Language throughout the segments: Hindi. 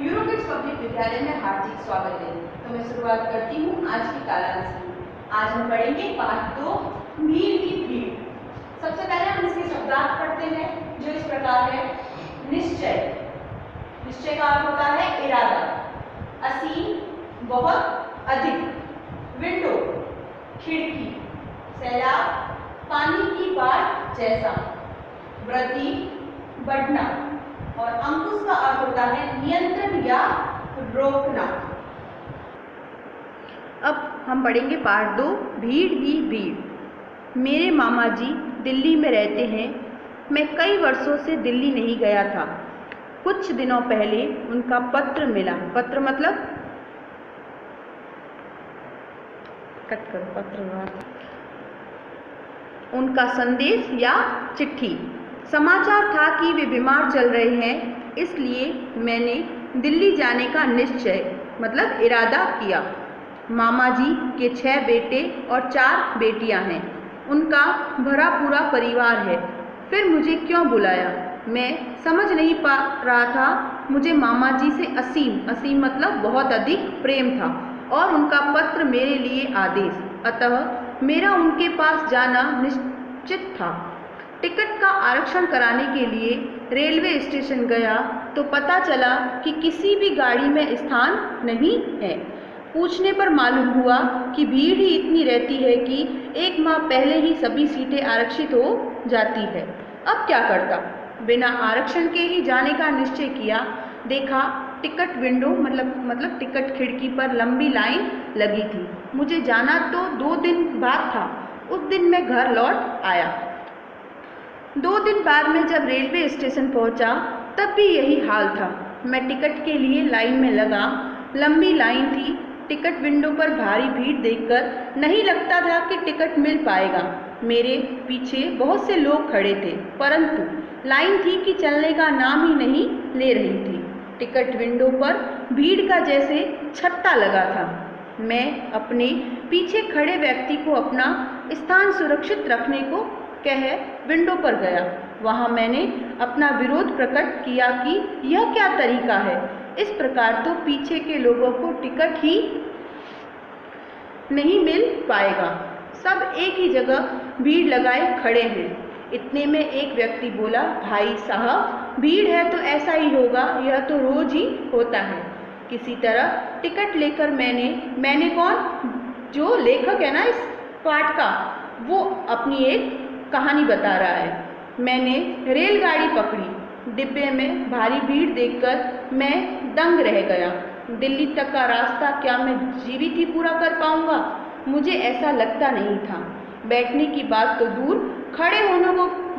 यूरोकिड्स पब्लिक विद्यालय में हार्दिक स्वागत है। तो मैं शुरुआत करती हूँ आज की कालांश की। आज हम पढ़ेंगे पाठ 2 भीड़ की भीड़। सबसे पहले हम इसके शब्दार्थ पढ़ते हैं जो इस प्रकार है। निश्चय, निश्चय का अर्थ होता है इरादा। असीम, बहुत अधिक। विंडो, खिड़की। सैलाब, पानी की बाढ़ जैसा। वृद्धि, बढ़ना। और अंकुश का अर्थ होता है नियंत्रण या रोकना। अब हम पढ़ेंगे पाठ 2 भीड़ ही भीड़। मेरे मामा जी दिल्ली में रहते हैं। मैं कई वर्षों से दिल्ली नहीं गया था। कुछ दिनों पहले उनका पत्र मिला। पत्र मतलब कट करो, पत्र उनका संदेश या चिट्ठी। समाचार था कि वे बीमार चल रहे हैं, इसलिए मैंने दिल्ली जाने का निश्चय मतलब इरादा किया। मामा जी के 6 बेटे और 4 बेटियां हैं। उनका भरा पूरा परिवार है। फिर मुझे क्यों बुलाया, मैं समझ नहीं पा रहा था। मुझे मामा जी से असीम मतलब बहुत अधिक प्रेम था और उनका पत्र मेरे लिए आदेश। अतः मेरा उनके पास जाना निश्चित था। टिकट का आरक्षण कराने के लिए रेलवे स्टेशन गया तो पता चला कि किसी भी गाड़ी में स्थान नहीं है। पूछने पर मालूम हुआ कि भीड़ ही इतनी रहती है कि 1 माह पहले ही सभी सीटें आरक्षित हो जाती है। अब क्या करता, बिना आरक्षण के ही जाने का निश्चय किया। देखा टिकट विंडो मतलब टिकट खिड़की पर लंबी लाइन लगी थी। मुझे जाना तो 2 दिन बाद था। उस दिन मैं घर लौट आया। 2 दिन बाद में जब रेलवे स्टेशन पहुंचा तब भी यही हाल था। मैं टिकट के लिए लाइन में लगा। लंबी लाइन थी। टिकट विंडो पर भारी भीड़ देखकर नहीं लगता था कि टिकट मिल पाएगा। मेरे पीछे बहुत से लोग खड़े थे, परंतु लाइन थी कि चलने का नाम ही नहीं ले रही थी। टिकट विंडो पर भीड़ का जैसे छत्ता लगा था। मैं अपने पीछे खड़े व्यक्ति को अपना स्थान सुरक्षित रखने को कह विंडो पर गया। वहां मैंने अपना विरोध प्रकट किया कि यह क्या तरीका है। इस प्रकार तो पीछे के लोगों को टिकट ही नहीं मिल पाएगा। सब एक ही जगह भीड़ लगाए खड़े हैं। इतने में एक व्यक्ति बोला, भाई साहब भीड़ है तो ऐसा ही होगा, यह तो रोज ही होता है। किसी तरह टिकट लेकर मैंने कौन, जो लेखक है ना इस पाठ का, वो अपनी एक कहानी बता रहा है। मैंने रेलगाड़ी पकड़ी। डिब्बे में भारी भीड़ देखकर मैं दंग रह गया। दिल्ली तक का रास्ता क्या मैं जीवित ही पूरा कर पाऊंगा? मुझे ऐसा लगता नहीं था। बैठने की बात तो दूर, खड़े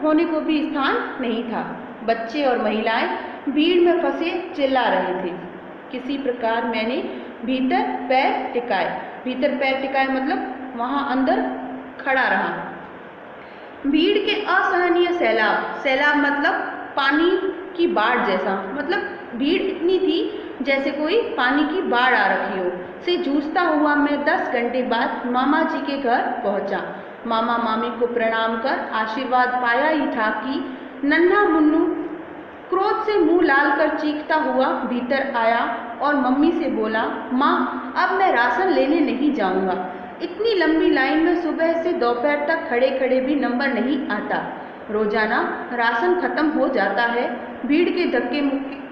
होने को भी स्थान नहीं था। बच्चे और महिलाएं भीड़ में फंसे चिल्ला रहे थे। किसी प्रकार मैंने भीतर पैर टिकाए मतलब वहां अंदर खड़ा रहा। भीड़ के असहनीय सैलाब मतलब पानी की बाढ़ जैसा, मतलब भीड़ इतनी थी जैसे कोई पानी की बाढ़ आ रखी हो, से जूझता हुआ मैं 10 घंटे बाद मामा जी के घर पहुंचा। मामा मामी को प्रणाम कर आशीर्वाद पाया ही था कि नन्हा मुन्नू क्रोध से मुंह लाल कर चीखता हुआ भीतर आया और मम्मी से बोला, माँ अब मैं राशन लेने नहीं जाऊंगा। इतनी लंबी लाइन में सुबह से दोपहर तक खड़े खड़े भी नंबर नहीं आता। रोजाना राशन खत्म हो जाता है। भीड़ के धक्के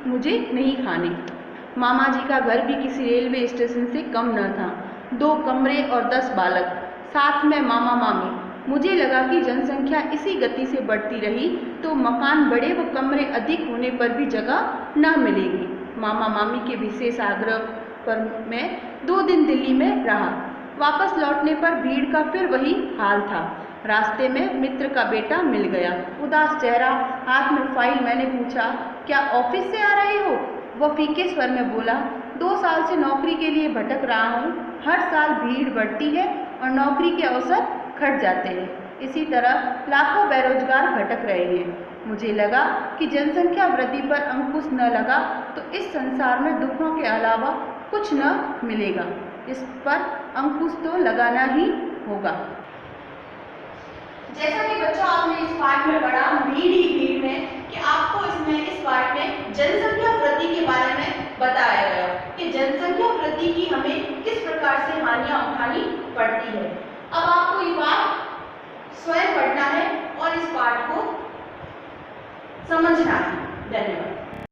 मुझे नहीं खाने। मामा जी का घर भी किसी रेलवे स्टेशन से कम न था। 2 कमरे और 10 बालक, साथ में मामा मामी। मुझे लगा कि जनसंख्या इसी गति से बढ़ती रही तो मकान बड़े व कमरे अधिक होने पर भी जगह न मिलेगी। मामा मामी के विशेष आग्रह पर मैं 2 दिन दिल्ली में रहा। वापस लौटने पर भीड़ का फिर वही हाल था। रास्ते में मित्र का बेटा मिल गया, उदास चेहरा, हाथ में फाइल। मैंने पूछा, क्या ऑफिस से आ रहे हो? वह फीके स्वर में बोला, 2 साल से नौकरी के लिए भटक रहा हूँ। हर साल भीड़ बढ़ती है और नौकरी के अवसर घट जाते हैं। इसी तरह लाखों बेरोजगार भटक रहे हैं। मुझे लगा कि जनसंख्या वृद्धि पर अंकुश न लगा तो इस संसार में दुखों के अलावा कुछ न मिलेगा। इस पर अंकुश तो लगाना ही होगा। जैसा कि बच्चों आपने इस पाठ में पढ़ा भीड़ ही भीड़ में, कि आपको इस पाठ में जनसंख्या वृद्धि के बारे में बताया गति की हमें किस प्रकार से हानियां उठानी पड़ती है। अब आपको ये बात स्वयं पढ़ना है और इस पाठ को समझना है। धन्यवाद।